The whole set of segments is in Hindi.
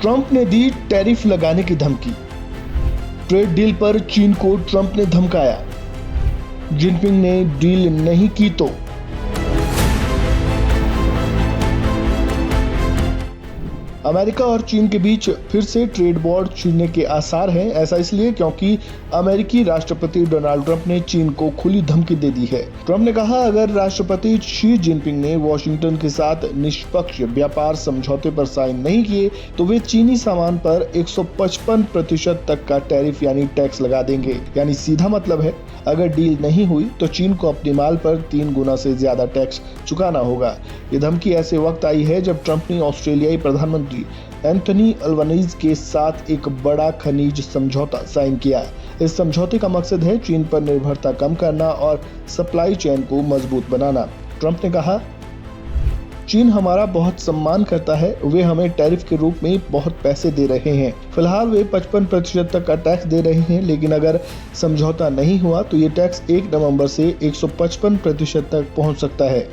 ट्रंप ने दी टैरिफ लगाने की धमकी। ट्रेड डील पर चीन को ट्रंप ने धमकाया। जिनपिंग ने डील नहीं की तो अमेरिका और चीन के बीच फिर से ट्रेड वॉर छिड़ने के आसार हैं। ऐसा इसलिए क्योंकि अमेरिकी राष्ट्रपति डोनाल्ड ट्रंप ने चीन को खुली धमकी दे दी है। ट्रंप ने कहा, अगर राष्ट्रपति शी जिनपिंग ने वॉशिंगटन के साथ निष्पक्ष व्यापार समझौते पर साइन नहीं किए तो वे चीनी सामान पर 155% तक का टैरिफ यानी टैक्स लगा देंगे। यानी सीधा मतलब है, अगर डील नहीं हुई तो चीन को अपने माल पर 3 गुना से ज्यादा टैक्स चुकाना होगा। ये धमकी ऐसे वक्त आई है जब ट्रंप ने ऑस्ट्रेलियाई प्रधानमंत्री एंथनी अल्बनीज के साथ एक बड़ा खनिज समझौता साइन किया। इस समझौते का मकसद है चीन पर निर्भरता कम करना और सप्लाई चेन को मजबूत बनाना। ट्रंप ने कहा, चीन हमारा बहुत सम्मान करता है, वे हमें टैरिफ के रूप में बहुत पैसे दे रहे हैं। फिलहाल वे 55% तक का टैक्स दे रहे हैं, लेकिन अगर समझौता नहीं हुआ तो ये टैक्स 1 नवंबर से 155% तक पहुंच सकता है।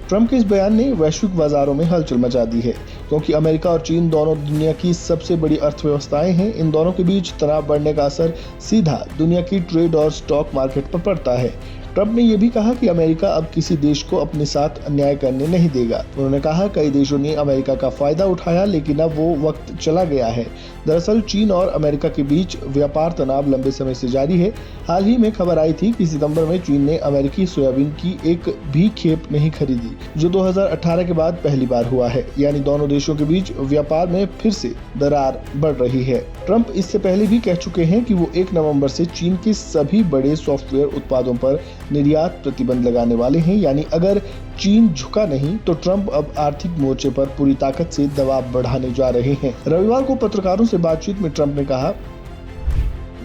ट्रंप के इस बयान ने वैश्विक बाजारों में हलचल मचा दी है, क्योंकि अमेरिका और चीन दोनों दुनिया की सबसे बड़ी अर्थव्यवस्थाएं हैं। इन दोनों के बीच तनाव बढ़ने का असर सीधा दुनिया की ट्रेड और स्टॉक मार्केट पर पड़ता है। ट्रंप ने यह भी कहा कि अमेरिका अब किसी देश को अपने साथ अन्याय करने नहीं देगा। उन्होंने कहा, कई देशों ने अमेरिका का फायदा उठाया, लेकिन अब वो वक्त चला गया है। दरअसल चीन और अमेरिका के बीच व्यापार तनाव लंबे समय से जारी है। हाल ही में खबर आई थी कि सितंबर में चीन ने अमेरिकी सोयाबीन की एक भी खेप नहीं खरीदी, जो 2018 के बाद पहली बार हुआ है। यानी दोनों देशों के बीच व्यापार में फिर से दरार बढ़ रही है। ट्रंप इससे पहले भी कह चुके हैं कि वो 1 नवंबर से चीन के सभी बड़े सॉफ्टवेयर उत्पादों पर निर्यात प्रतिबंध लगाने वाले हैं। यानी अगर चीन झुका नहीं तो ट्रंप अब आर्थिक मोर्चे पर पूरी ताकत से दबाव बढ़ाने जा रहे हैं। रविवार को पत्रकारों से बातचीत में ट्रंप ने कहा,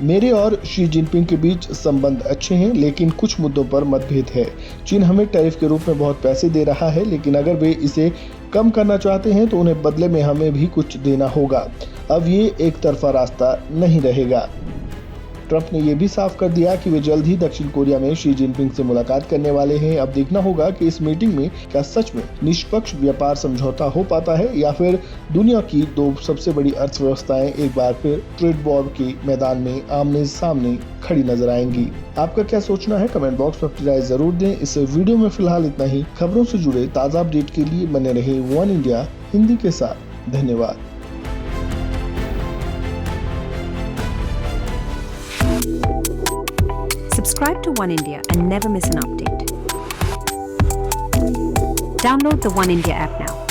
मेरे और शी जिनपिंग के बीच संबंध अच्छे हैं, लेकिन कुछ मुद्दों पर मतभेद है। चीन हमें टैरिफ के रूप में बहुत पैसे दे रहा है, लेकिन अगर वे इसे कम करना चाहते हैं तो उन्हें बदले में हमें भी कुछ देना होगा। अब ये एक तरफा रास्ता नहीं रहेगा। ट्रंप ने यह भी साफ कर दिया कि वे जल्द ही दक्षिण कोरिया में शी जिनपिंग से मुलाकात करने वाले हैं। अब देखना होगा कि इस मीटिंग में क्या सच में निष्पक्ष व्यापार समझौता हो पाता है या फिर दुनिया की 2 सबसे बड़ी अर्थव्यवस्थाएं एक बार फिर ट्रेड वॉर के मैदान में आमने सामने खड़ी नजर आएंगी। आपका क्या सोचना है? कमेंट बॉक्स में अपनी राय जरूर दें। इस वीडियो में फिलहाल इतना ही। खबरों से जुड़े ताज़ा अपडेट के लिए बने रहे वन इंडिया हिंदी के साथ। धन्यवाद। Subscribe to One India and never miss an update. Download the One India app now.